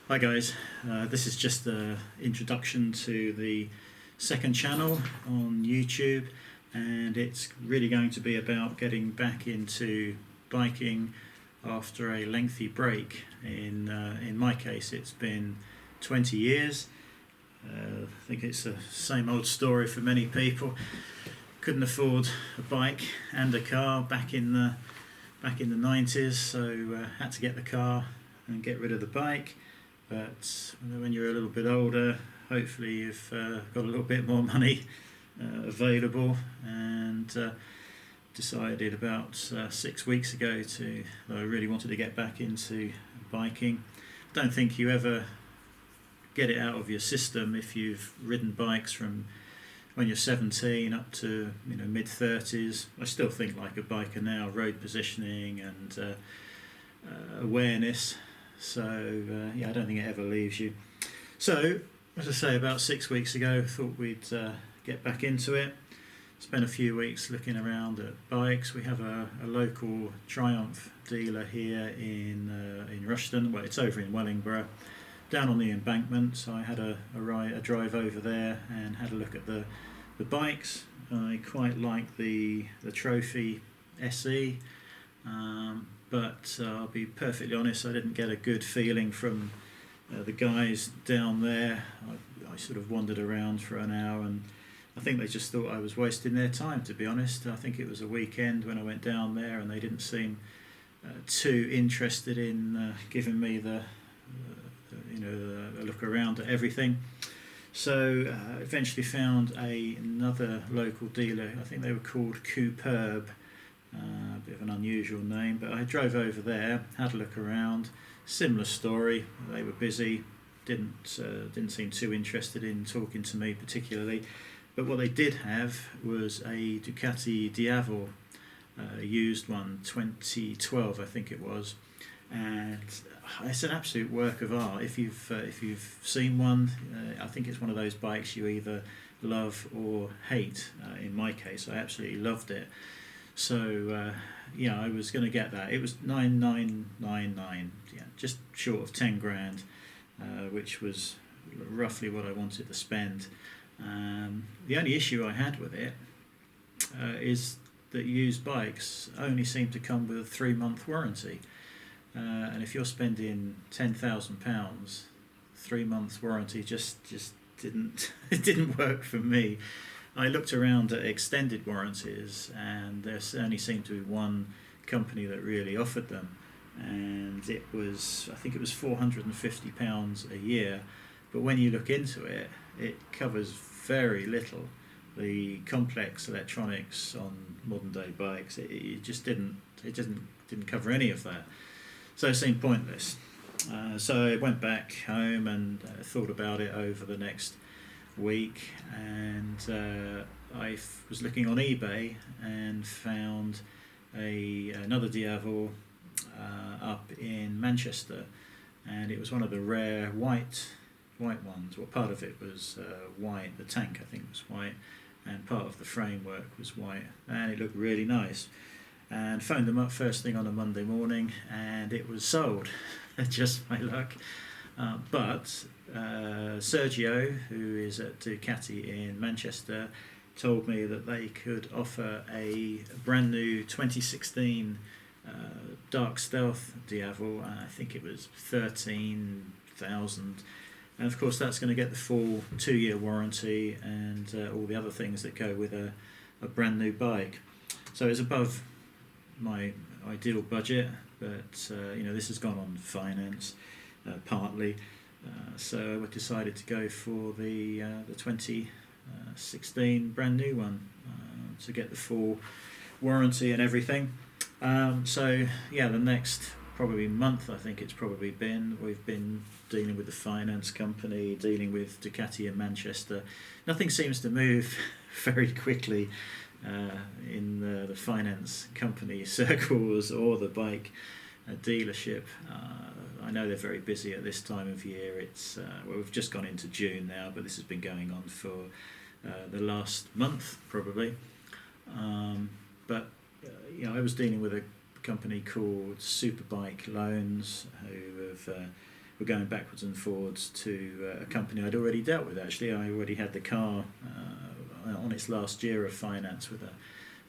Hi guys, this is just the introduction to the second channel on YouTube, and it's really going to be about getting back into biking after a lengthy break. In my case, it's been 20 years. I think it's the same old story for many people. Couldn't afford a bike and a car back in the 90s, so had to get the car and get rid of the bike. But when you're a little bit older, hopefully you've got a little bit more money available, and decided about 6 weeks ago that I really wanted to get back into biking. Don't think you ever get it out of your system if you've ridden bikes from when you're 17 up to mid 30s. I still think like a biker now, road positioning and awareness. So I don't think it ever leaves you. So as I say, about 6 weeks ago, thought we'd get back into it. Spent a few weeks looking around at bikes. We have a local Triumph dealer here in Rushden. Well, it's over in Wellingborough, down on the embankment. So I had a drive over there and had a look at the bikes. I quite like the Trophy SE. But I'll be perfectly honest, I didn't get a good feeling from the guys down there. I sort of wandered around for an hour, and I think they just thought I was wasting their time, to be honest. I think it was a weekend when I went down there, and they didn't seem too interested in giving me a look around at everything. So eventually found another local dealer. I think they were called Cooperb. A bit of an unusual name, but I drove over there, had a look around. Similar story. They were busy, didn't seem too interested in talking to me particularly. But what they did have was a Ducati Diavel, used one, 2012 I think it was, and it's an absolute work of art. If you've seen one, I think it's one of those bikes you either love or hate. In my case, I absolutely loved it. So I was going to get that. It was 9,999, just short of 10 grand, which was roughly what I wanted to spend. The only issue I had with it is that used bikes only seem to come with a 3-month warranty, and if you're spending £10,000, 3 months warranty just didn't work for me. I looked around at extended warranties, and there only seemed to be one company that really offered them, and I think it was £450 a year. But when you look into it, it covers very little. The complex electronics on modern day bikes, it just didn't cover any of that. So it seemed pointless. So I went back home and thought about it over the next week, and I was looking on eBay and found another Diavel up in Manchester, and it was one of the rare white ones. Well, part of it was white. The tank, I think, was white, and part of the framework was white, and it looked really nice. And phoned them up first thing on a Monday morning, and it was sold. Just my luck. But Sergio, who is at Ducati in Manchester, told me that they could offer a brand new 2016 Dark Stealth Diavel. I think it was 13,000, and of course that's going to get the full 2-year warranty and all the other things that go with a brand new bike. So it's above my ideal budget, but this has gone on finance partly. So I decided to go for the 2016 brand new one to get the full warranty and everything. The next probably month, I think it's probably been, we've been dealing with the finance company, dealing with Ducati in Manchester. Nothing seems to move very quickly in the finance company circles or the bike dealership. I know they're very busy at this time of year. We've just gone into June now, but this has been going on for the last month probably. I was dealing with a company called Superbike Loans, who have were going backwards and forwards to a company I'd already dealt with. Actually, I already had the car on its last year of finance with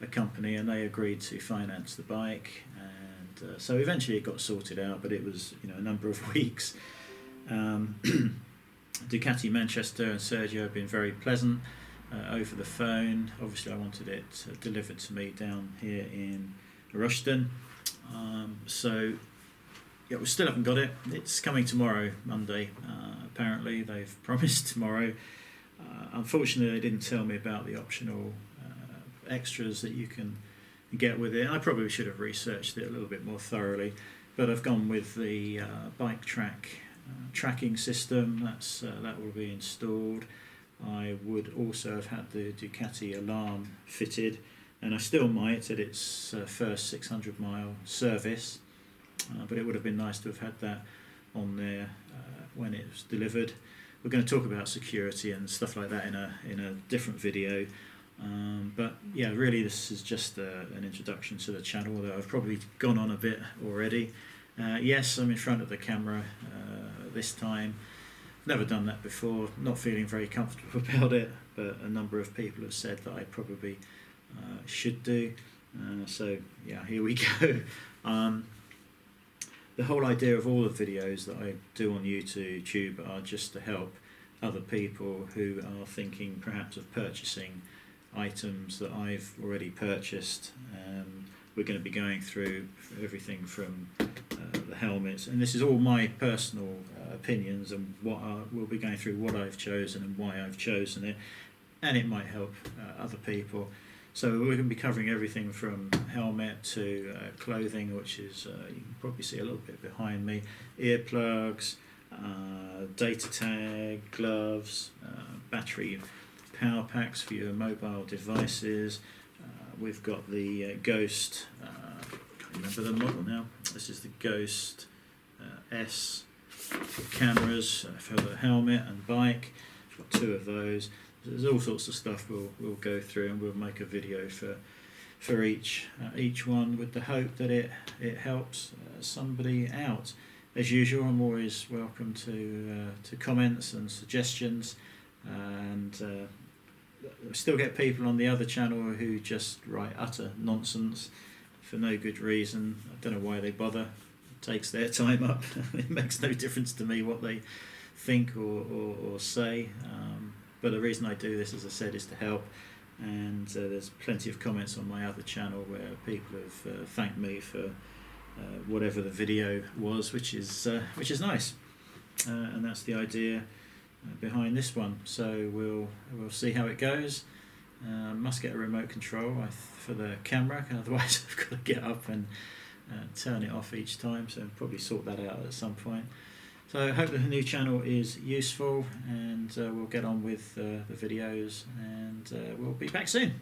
a company, and they agreed to finance the bike. And so eventually it got sorted out, but it was a number of weeks. Ducati Manchester and Sergio have been very pleasant over the phone. Obviously I wanted it delivered to me down here in Rushden. So yeah, we still haven't got it. It's coming tomorrow, Monday. Apparently they've promised tomorrow. Unfortunately they didn't tell me about the optional extras that you can get with it. I probably should have researched it a little bit more thoroughly, but I've gone with the bike tracking system. That will be installed. I would also have had the Ducati alarm fitted, and I still might at its first 600 mile service, but it would have been nice to have had that on there when it was delivered. We're going to talk about security and stuff like that in a different video, but yeah, really this is just an introduction to the channel, although I've probably gone on a bit already. Yes, I'm in front of the camera this time. Never done that before, not feeling very comfortable about it, but a number of people have said that I probably should do. So yeah, here we go. The whole idea of all the videos that I do on YouTube are just to help other people who are thinking perhaps of purchasing items that I've already purchased. We're going to be going through everything from the helmets, and this is all my personal opinions, and we'll be going through what I've chosen and why I've chosen it, and it might help other people. So we're going to be covering everything from helmet to clothing, which is you can probably see a little bit behind me, earplugs, data tag, gloves, battery power packs for your mobile devices. We've got the Ghost, I can't remember the model now, this is the Ghost S for cameras, for the helmet and bike. We've got two of those. There's all sorts of stuff we'll go through, and we'll make a video for each one, with the hope that it helps somebody out. As usual, I'm always welcome to comments and suggestions, and I still get people on the other channel who just write utter nonsense for no good reason. I don't know why they bother. It takes their time up. It makes no difference to me what they think or say. But the reason I do this, as I said, is to help. And there's plenty of comments on my other channel where people have thanked me for whatever the video was, which is nice. And that's the idea behind this one. So we'll see how it goes. Must get a remote control for the camera, otherwise I've got to get up and turn it off each time, so I'll probably sort that out at some point. So I hope the new channel is useful, and we'll get on with the videos, and we'll be back soon.